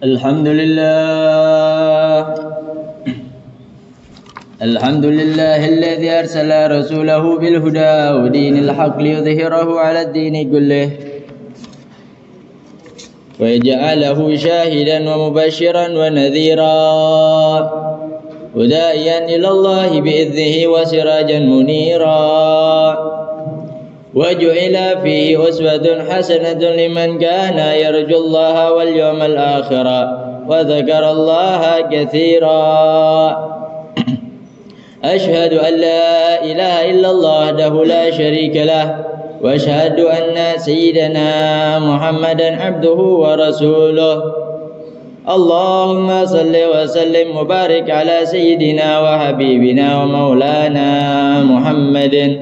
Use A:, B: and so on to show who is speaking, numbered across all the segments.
A: الحمد لله الذي أرسل رسوله بالهدى ودين الحق ليظهره على الدين كله ويجعله شاهدا ومبشرا ونذيرا وداعيا إلى الله بإذنه وسراجا منيرا وجعل فيه أسوة حسنة لمن كان يرجو الله واليوم الآخر وذكر الله كثيرا أشهد أن لا إله إلا الله وحده لا شريك له وأشهد أن سيدنا محمدا عبده ورسوله اللهم صل وسلم وبارك على سيدنا وحبيبنا ومولانا محمد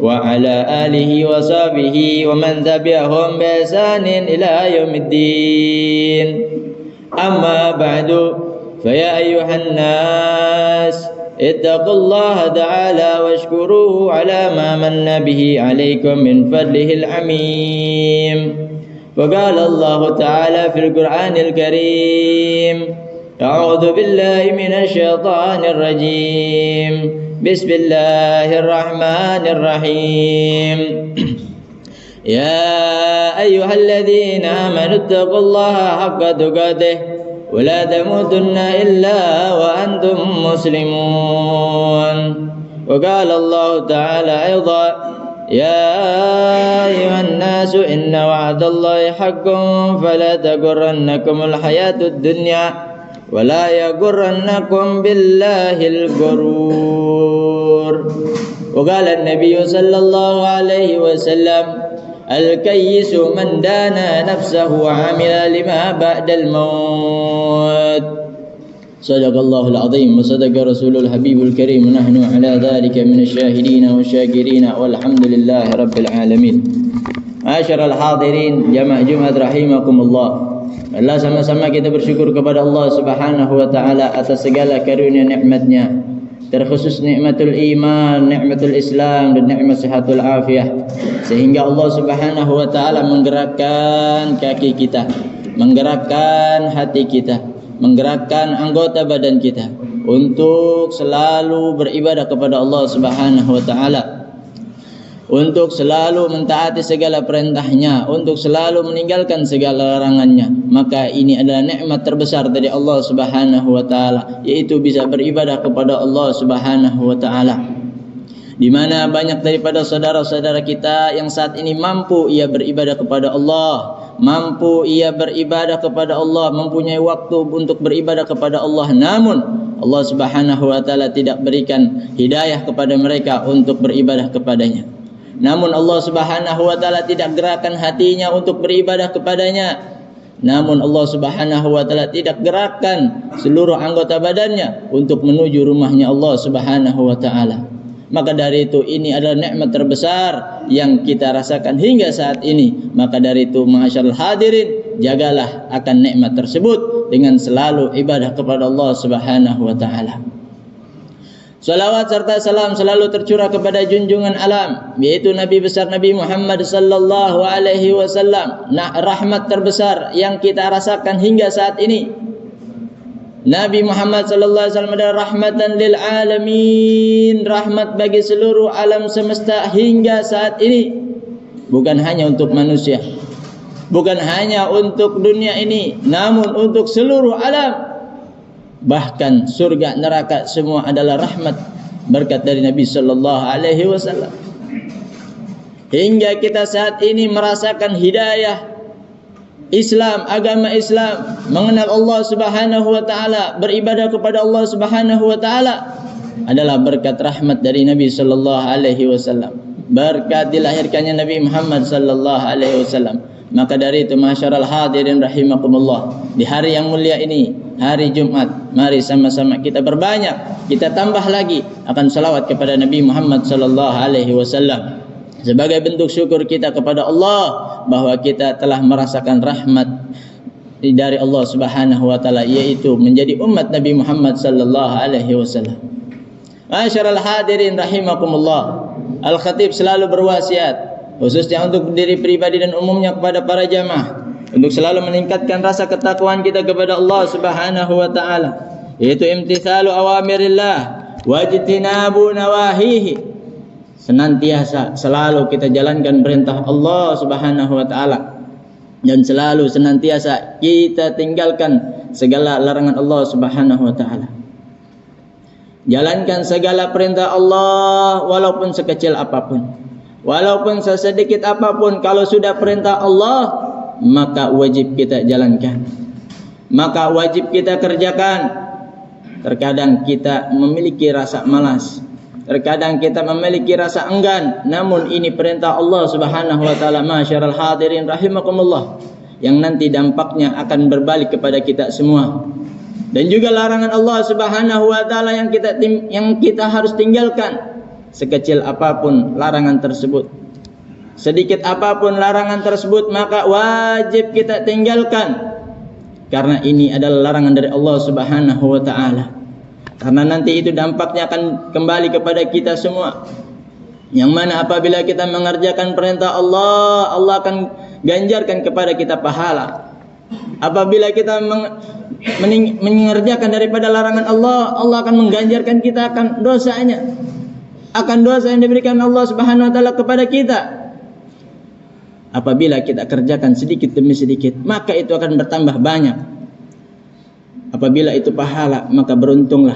A: وعلى آله وصحبه ومن تبعهم بإحسان إلى يوم الدين أما بعد فيا أيها الناس اتقوا الله تعالى واشكروه على ما من به عليكم من فضله العميم وقال الله تعالى في القرآن الكريم أعوذ بالله من الشيطان الرجيم بسم الله الرحمن الرحيم يا أيها الذين آمنوا اتقوا الله حق تقاته ولا تموتن إلا وأنتم مسلمون وقال الله تعالى أيضا يا أيها الناس إن وعد الله حق فلا تغرنكم الحياة الدنيا ولا يغرنكم بالله الغرور وقال النبي صلى الله عليه وسلم الكيس من دان نفسه وعمل لما بعد الموت صدق الله العظيم وصدق رسول الحبيب الكريم ونحن على ذلك من الشاهدين والشاكرين والحمد لله رب العالمين. Ma'asyiral hadirin jamaah Jumat rahimakumullah. Allah sama-sama kita bersyukur kepada Allah Subhanahu wa taala atas segala karunia nikmat-Nya, terkhusus nikmatul iman, nikmatul Islam dan nikmat sihatul afiyah, sehingga Allah Subhanahu wa taala menggerakkan kaki kita, menggerakkan hati kita, menggerakkan anggota badan kita untuk selalu beribadah kepada Allah Subhanahu wa taala, untuk selalu mentaati segala perintahnya, untuk selalu meninggalkan segala larangannya. Maka ini adalah nikmat terbesar dari Allah Subhanahu wa taala, yaitu bisa beribadah kepada Allah Subhanahu wa taala. Di mana banyak daripada saudara-saudara kita yang saat ini mampu ia beribadah kepada Allah, mampu ia beribadah kepada Allah, mempunyai waktu untuk beribadah kepada Allah, namun Allah Subhanahu wa taala tidak berikan hidayah kepada mereka untuk beribadah kepadanya. Namun Allah Subhanahu wa taala tidak gerakkan hatinya untuk beribadah kepadanya. Namun Allah Subhanahu wa taala tidak gerakkan seluruh anggota badannya untuk menuju rumahnya Allah Subhanahu wa taala. Maka dari itu ini adalah nikmat terbesar yang kita rasakan hingga saat ini. Maka dari itu ma'asyiral hadirin, jagalah akan nikmat tersebut dengan selalu ibadah kepada Allah Subhanahu wa taala. Salawat serta salam selalu tercurah kepada junjungan alam, yaitu Nabi besar Nabi Muhammad sallallahu alaihi wasallam. Rahmat terbesar yang kita rasakan hingga saat ini. Nabi Muhammad sallallahu alaihi wasallam adalah rahmatan lil alamin, rahmat bagi seluruh alam semesta hingga saat ini. Bukan hanya untuk manusia, bukan hanya untuk dunia ini, namun untuk seluruh alam. Bahkan surga neraka semua adalah rahmat berkat dari Nabi sallallahu alaihi wasallam. Hingga kita saat ini merasakan hidayah Islam, agama Islam, mengenal Allah Subhanahu wa taala, beribadah kepada Allah Subhanahu wa taala adalah berkat rahmat dari Nabi sallallahu alaihi wasallam. Berkat dilahirkannya Nabi Muhammad sallallahu alaihi wasallam. Maka dari itu masyarul hadirin rahimakumullah, di hari yang mulia ini, hari Jumat, mari sama-sama kita berbanyak, kita tambah lagi akan salawat kepada Nabi Muhammad sallallahu alaihi wasallam sebagai bentuk syukur kita kepada Allah bahwa kita telah merasakan rahmat dari Allah Subhanahu wa taala, yaitu menjadi umat Nabi Muhammad sallallahu alaihi wasallam. Masyarul hadirin rahimakumullah, Al-Khatib selalu berwasiat khususnya untuk diri pribadi dan umumnya kepada para jamaah untuk selalu meningkatkan rasa ketakwaan kita kepada Allah Subhanahu wa taala, yaitu imtitsalu awamirillah wa ijtinabu nawahihi. Senantiasa selalu kita jalankan perintah Allah Subhanahu wa taala dan selalu senantiasa kita tinggalkan segala larangan Allah Subhanahu wa taala. Jalankan segala perintah Allah walaupun sekecil apapun, walaupun sesedikit apapun. Kalau sudah perintah Allah, maka wajib kita jalankan, maka wajib kita kerjakan. Terkadang kita memiliki rasa malas, terkadang kita memiliki rasa enggan, namun ini perintah Allah Subhanahu wa taala, masyarul hadirin rahimakumullah, yang nanti dampaknya akan berbalik kepada kita semua. Dan juga larangan Allah Subhanahu wa taala yang kita harus tinggalkan. Sekecil apapun larangan tersebut, sedikit apapun larangan tersebut, maka wajib kita tinggalkan. Karena ini adalah larangan dari Allah Subhanahu wa taala. Karena nanti itu dampaknya akan kembali kepada kita semua. Yang mana apabila kita mengerjakan perintah Allah, Allah akan ganjarkan kepada kita pahala. Apabila kita mengerjakan daripada larangan Allah, Allah akan mengganjarkan kita akan dosanya, akan dosa yang diberikan Allah Subhanahu wa taala kepada kita. Apabila kita kerjakan sedikit demi sedikit, maka itu akan bertambah banyak. Apabila itu pahala, maka beruntunglah.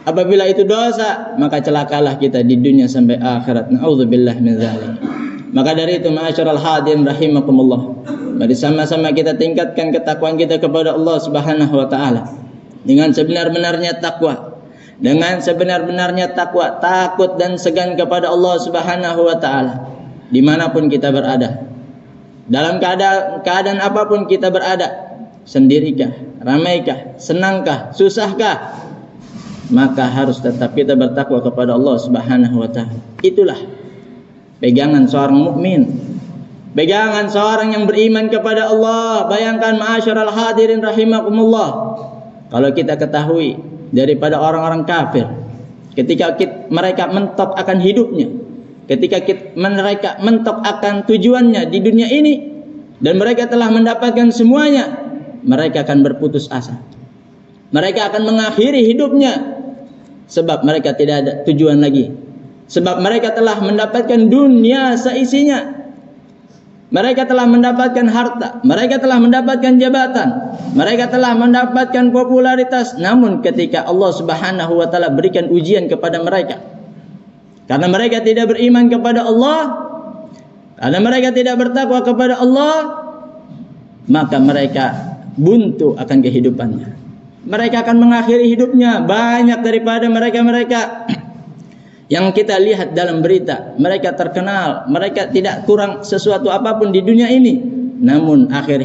A: Apabila itu dosa, maka celakalah kita di dunia sampai akhirat. Na'udzubillah min dzalik. Maka dari itu, ma'asyiral hadirin rahimakumullah, mari sama-sama kita tingkatkan ketakwaan kita kepada Allah Subhanahu wa taala dengan sebenar-benarnya takwa. Dengan sebenar-benarnya takwa, takut dan segan kepada Allah Subhanahu wa taala dimanapun kita berada. Dalam keadaan apapun kita berada, sendirikah, ramaikah, senangkah, susahkah, maka harus tetap kita bertakwa kepada Allah Subhanahu wa taala. Itulah pegangan seorang mukmin, pegangan seorang yang beriman kepada Allah. Bayangkan ma'asyiral hadirin rahimakumullah, kalau kita ketahui daripada orang-orang kafir, ketika mereka mentok akan hidupnya, ketika mereka mentok akan tujuannya di dunia ini, dan mereka telah mendapatkan semuanya, mereka akan berputus asa. Mereka akan mengakhiri hidupnya, sebab mereka tidak ada tujuan lagi, sebab mereka telah mendapatkan dunia seisinya. Mereka telah mendapatkan harta, mereka telah mendapatkan jabatan, mereka telah mendapatkan popularitas. Namun ketika Allah Subhanahu wa taala berikan ujian kepada mereka, karena mereka tidak beriman kepada Allah, karena mereka tidak bertakwa kepada Allah, maka mereka buntu akan kehidupannya. Mereka akan mengakhiri hidupnya. Banyak daripada mereka-mereka yang kita lihat dalam berita, mereka terkenal, mereka tidak kurang sesuatu apapun di dunia ini, namun akhir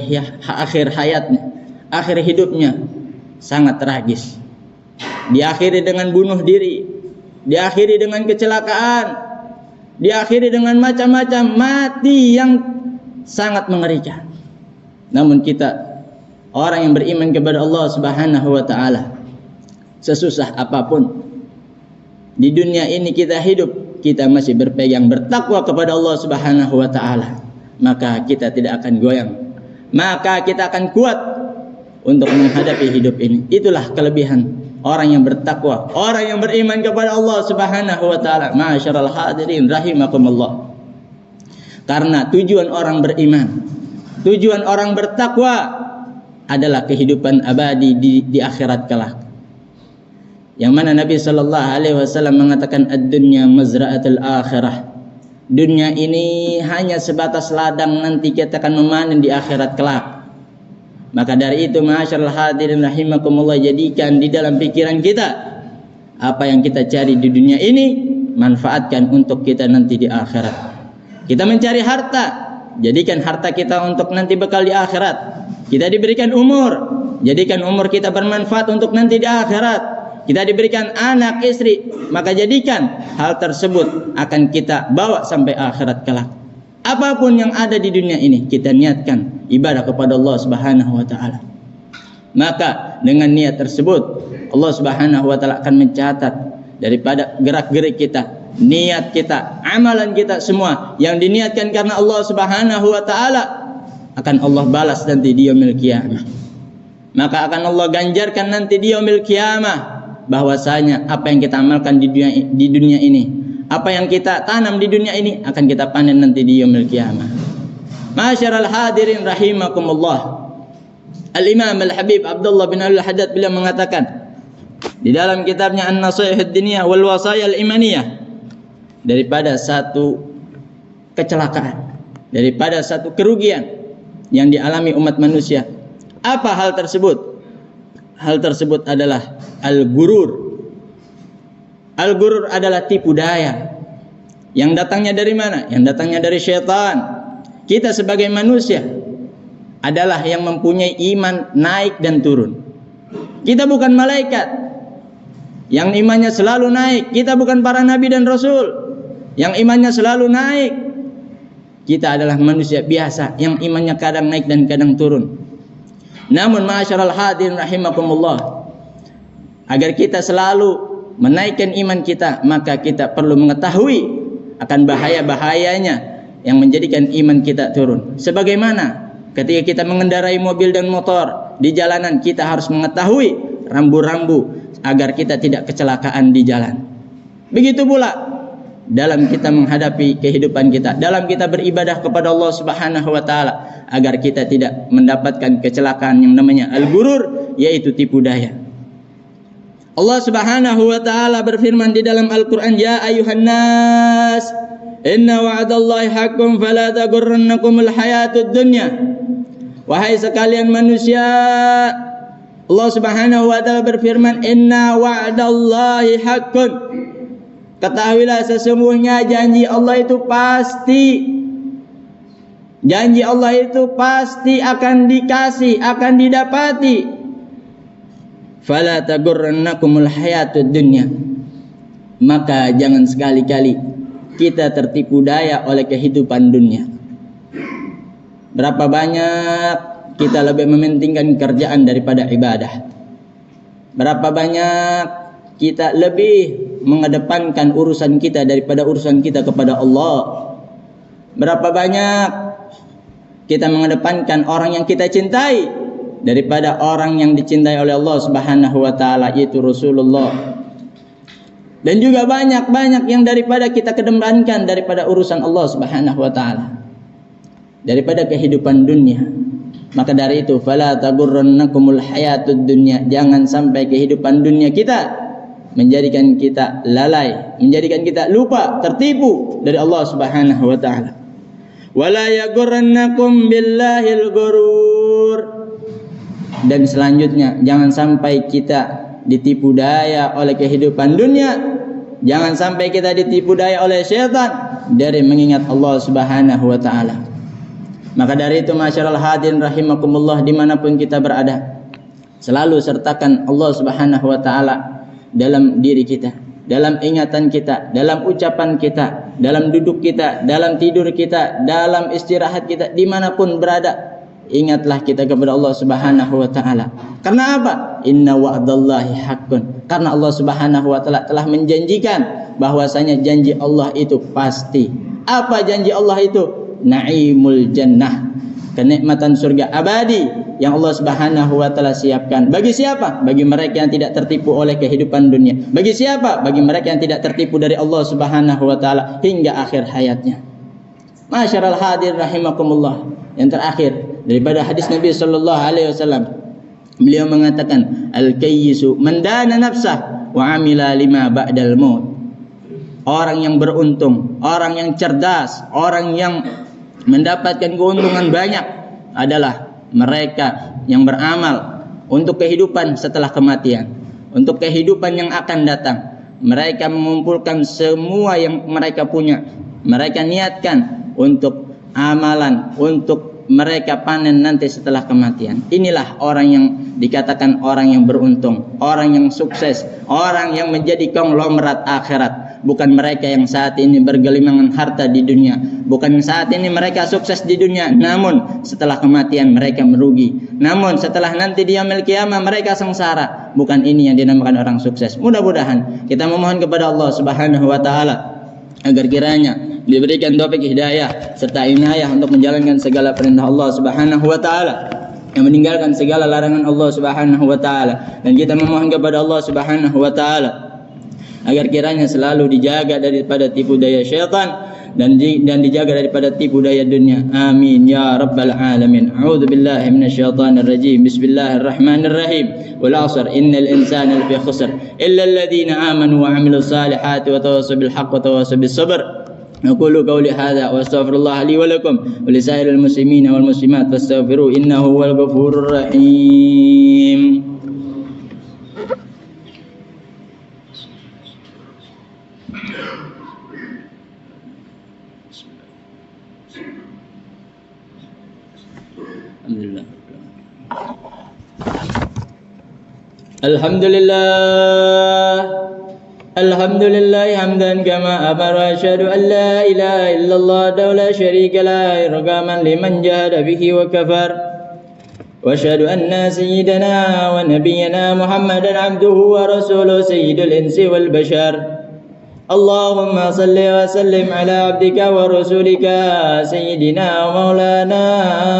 A: hayatnya, akhir hidupnya sangat tragis. Diakhiri dengan bunuh diri, diakhiri dengan kecelakaan, diakhiri dengan macam-macam mati yang sangat mengerikan. Namun kita, orang yang beriman kepada Allah Subhanahu wa taala, sesusah apapun di dunia ini kita hidup, kita masih berpegang bertakwa kepada Allah Subhanahu wa taala, maka kita tidak akan goyang, maka kita akan kuat untuk menghadapi hidup ini. Itulah kelebihan orang yang bertakwa, orang yang beriman kepada Allah Subhanahu wa taala. Masyarul hadirin rahimakumullah. Karena tujuan orang beriman, tujuan orang bertakwa adalah kehidupan abadi di akhirat kelak. Yang mana Nabi sallallahu alaihi wasallam mengatakan ad-dunya mazra'atul akhirah. Dunia ini hanya sebatas ladang nanti kita akan memanen di akhirat kelak. Maka dari itu ma'asyiral hadirin rahimakumullah, jadikan di dalam pikiran kita apa yang kita cari di dunia ini, manfaatkan untuk kita nanti di akhirat. Kita mencari harta, jadikan harta kita untuk nanti bekal di akhirat. Kita diberikan umur, jadikan umur kita bermanfaat untuk nanti di akhirat. Kita diberikan anak, istri, maka jadikan hal tersebut akan kita bawa sampai akhirat kelak. Apapun yang ada di dunia ini, kita niatkan ibadah kepada Allah Subhanahu wa taala. Maka dengan niat tersebut, Allah Subhanahu wa taala akan mencatat daripada gerak-gerik kita, niat kita, amalan kita semua yang diniatkan karena Allah Subhanahu wa taala, akan Allah balas nanti di yaumil qiyamah. Maka akan Allah ganjarkan nanti di yaumil qiyamah bahwasanya apa yang kita amalkan di dunia ini, apa yang kita tanam di dunia ini akan kita panen nanti di yaumil qiyamah. Ma'asyiral hadirin rahimakumullah. Al-Imam Al-Habib Abdullah bin Al-Haddad beliau mengatakan di dalam kitabnya An-Nasihah Ad-Diniyah wal Wasaya Al-Imaniyah, daripada satu kecelakaan, daripada satu kerugian yang dialami umat manusia. Apa hal tersebut? Hal tersebut adalah al-gurur. Al-gurur adalah tipu daya. Yang datangnya dari mana? Yang datangnya dari syaitan. Kita sebagai manusia adalah yang mempunyai iman naik dan turun. Kita bukan malaikat yang imannya selalu naik. Kita bukan para nabi dan rasul yang imannya selalu naik. Kita adalah manusia biasa yang imannya kadang naik dan kadang turun. Namun ma'asyiral hadirin rahimakumullah, agar kita selalu menaikkan iman kita, maka kita perlu mengetahui akan bahaya-bahayanya yang menjadikan iman kita turun. Sebagaimana ketika kita mengendarai mobil dan motor di jalanan, kita harus mengetahui rambu-rambu agar kita tidak kecelakaan di jalan. Begitu pula dalam kita menghadapi kehidupan kita, dalam kita beribadah kepada Allah Subhanahu wa taala, agar kita tidak mendapatkan kecelakaan yang namanya al-gurur, yaitu tipu daya. Allah Subhanahu wa taala berfirman di dalam Al-Qur'an, "Ya ayuhan nas, inna wa'dallahi haqqun fala taghurrannakumul hayatud dunya." Wahai sekalian manusia, Allah Subhanahu wa taala berfirman, "Inna wa'dallahi haqqun." Ketahuilah sesungguhnya janji Allah itu pasti. Janji Allah itu pasti akan dikasih, akan didapati. Fala taghurrannakumul hayatud dunya. Maka jangan sekali-kali kita tertipu daya oleh kehidupan dunia. Berapa banyak kita lebih mementingkan kerjaan daripada ibadah. Berapa banyak kita lebih mengedepankan urusan kita daripada urusan kita kepada Allah. Berapa banyak kita mengedepankan orang yang kita cintai daripada orang yang dicintai oleh Allah Subhanahu wa taala, yaitu Rasulullah. Dan juga banyak yang daripada kita kedepankan daripada urusan Allah Subhanahu wa taala, daripada kehidupan dunia. Maka dari itu, fala taghurrannakumul hayatud dunya, jangan sampai kehidupan dunia kita menjadikan kita lalai, menjadikan kita lupa, tertipu dari Allah Subhanahu wa taala. Wala yaghurrannakum billahil ghurur. Dan selanjutnya, jangan sampai kita ditipu daya oleh kehidupan dunia. Jangan sampai kita ditipu daya oleh syaitan dari mengingat Allah Subhanahu wa taala. Maka dari itu, masyaallah hadirin rahimakumullah, dimanapun kita berada, selalu sertakan Allah Subhanahu wa taala dalam diri kita, dalam ingatan kita, dalam ucapan kita, dalam duduk kita, dalam tidur kita, dalam istirahat kita, dimanapun berada, ingatlah kita kepada Allah Subhanahu wa taala. Karena apa? Inna wa'dallahi haqqun. Karena Allah Subhanahu wa taala telah menjanjikan bahwasanya janji Allah itu pasti. Apa janji Allah itu? Naimul jannah, kenikmatan surga abadi yang Allah Subhanahu wa taala siapkan. Bagi siapa? Bagi mereka yang tidak tertipu oleh kehidupan dunia. Bagi siapa? Bagi mereka yang tidak tertipu dari Allah Subhanahu wa taala hingga akhir hayatnya. Masyarul hadir rahimakumullah. Yang terakhir daripada hadis Nabi sallallahu alaihi wasallam, beliau mengatakan, al-kayyisu man dana nafsah wa amila lima ba'dal maut. Orang yang beruntung, orang yang cerdas, orang yang mendapatkan keuntungan banyak adalah mereka yang beramal untuk kehidupan setelah kematian, untuk kehidupan yang akan datang. Mereka mengumpulkan semua yang mereka punya, mereka niatkan untuk amalan, untuk mereka panen nanti setelah kematian. Inilah orang yang dikatakan orang yang beruntung, orang yang sukses, orang yang menjadi konglomerat akhirat. Bukan mereka yang saat ini bergelimangan harta di dunia, bukan saat ini mereka sukses di dunia, namun setelah kematian mereka merugi, namun setelah nanti di yaumil qiyamah mereka sengsara. Bukan ini yang dinamakan orang sukses. Mudah-mudahan kita memohon kepada Allah Subhanahu wa taala agar kiranya diberikan taufik hidayah serta inayah untuk menjalankan segala perintah Allah Subhanahu wa taala, yang meninggalkan segala larangan Allah Subhanahu wa taala, dan kita memohon kepada Allah Subhanahu wa taala agar kiranya selalu dijaga daripada tipu daya syaitan dan dijaga daripada tipu daya dunia. Amin ya rabbal alamin. A'udzu billahi minasyaitonir rajim. Bismillahirrahmanirrahim. Wal 'asr innal insana lafi khusr illa alladhina amanu wa 'amilus salihati wa tawassaw bil haqqi wa tawassaw bis sabr. أقول قولي هذا وأستغفر الله لي ولكم ولسائر المسلمين والمسلمات فاستغفروه إنه هو الغفور الرحيم. الحمد لله الحمد لله حمدا كما أمر. أشهد أن لا إله إلا الله لا شريك له إرغاما لمن جهد به وكفر. وأشهد أن سيدنا ونبينا محمدا عبده ورسوله سيد الإنس والبشر. اللهم صل وسلم على عبدك ورسولك سيدنا ومولانا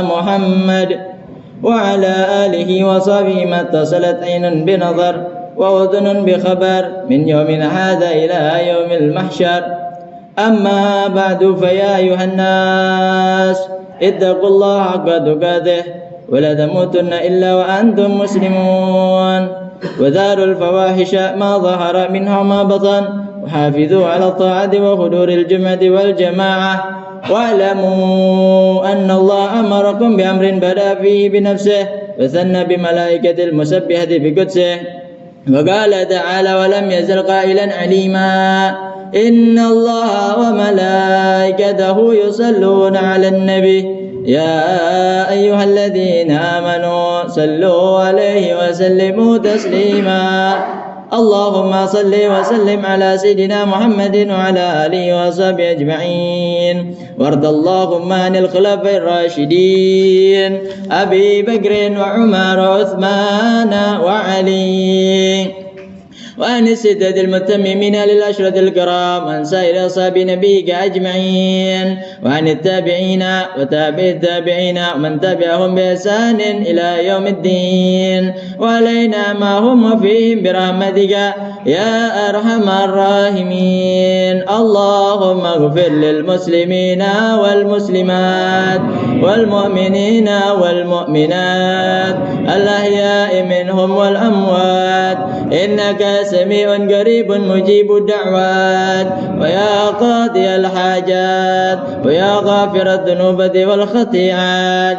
A: محمد وعلى آله وصحبه ما اتصلت عين بنظر وأذن بخبر من يوم هذا إلى يوم المحشر. أما بعد فيا أيها الناس اتقوا الله حق تقاته ولا تموتن إلا وأنتم مسلمون وذاروا الفواحش ما ظهر منها ما بطن وحافظوا على الطاعة وحضور الجمعة والجماعة واعلموا أن الله أمركم بأمر بدأ فيه بنفسه وثنى بملائكة المسبحة بقدسه وقال تعالى ولم يزل قائلا عليما إن الله وملائكته يصلون على النبي يا أيها الذين آمنوا صلوا عليه وسلموا تسليما. اللهم صل وسلم على سيدنا محمد وعلى آله وصحبه أجمعين. وارض اللهم عن الخلفاء الراشدين أبي بكر وعمر وعثمان وعلي وعن الستة المتممين للأشرة الكرام وعن سائر أصحاب نبيك أجمعين وعن التابعين وتابع التابعين ومن تبعهم بإحسان إلى يوم الدين وعلينا ما هم وفيهم برحمتك يا أرحم الراحمين. اللهم اغفر للمسلمين والمسلمات والمؤمنين والمؤمنات الأحياء منهم والأموات إنك سميع قريب مجيب الدعوات ويا قاضي الحاجات ويا غافر الذنوب والخطيئات.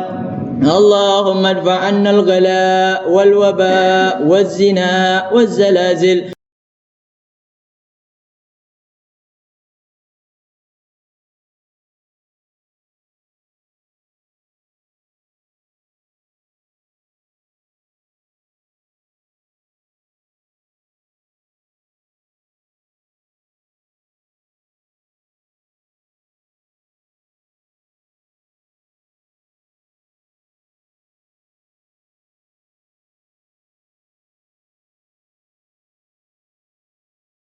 A: اللهم ادفع عنا الغلاء والوباء والزنا والزلازل